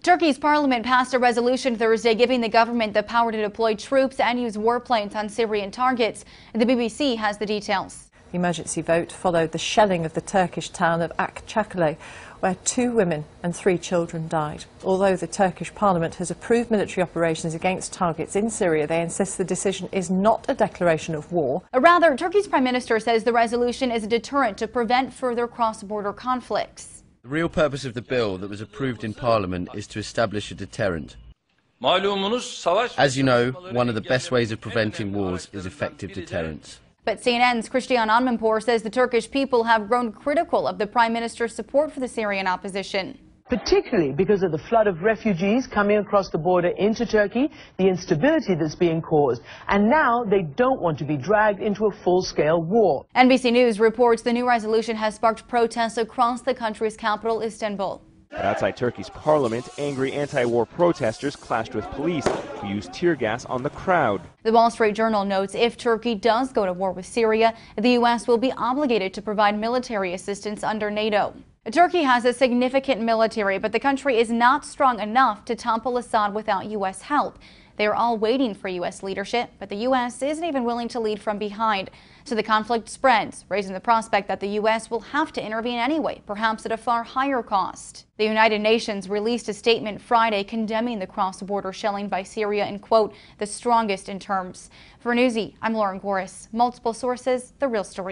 Turkey's parliament passed a resolution Thursday giving the government the power to deploy troops and use warplanes on Syrian targets. The BBC has the details. The emergency vote followed the shelling of the Turkish town of Akçakale, where 2 women and 3 children died. Although the Turkish Parliament has approved military operations against targets in Syria, they insist the decision is not a declaration of war. Rather, Turkey's Prime Minister says the resolution is a deterrent to prevent further cross-border conflicts. The real purpose of the bill that was approved in Parliament is to establish a deterrent. As you know, one of the best ways of preventing wars is effective deterrence. But CNN's Christian Anmanpour says the Turkish people have grown critical of the Prime Minister's support for the Syrian opposition. Particularly because of the flood of refugees coming across the border into Turkey, the instability that's being caused, and now they don't want to be dragged into a full-scale war. NBC News reports the new resolution has sparked protests across the country's capital, Istanbul. Outside Turkey's parliament, angry anti-war protesters clashed with police who used tear gas on the crowd. The Wall Street Journal notes if Turkey does go to war with Syria, the U.S. will be obligated to provide military assistance under NATO. Turkey has a significant military, but the country is not strong enough to topple Assad without U.S. help. They are all waiting for U.S. leadership, but the U.S. isn't even willing to lead from behind. So the conflict spreads, raising the prospect that the U.S. will have to intervene anyway, perhaps at a far higher cost. The United Nations released a statement Friday condemning the cross-border shelling by Syria in, quote, the strongest in terms. For Newsy, I'm Lauren Goris. Multiple sources, the real story.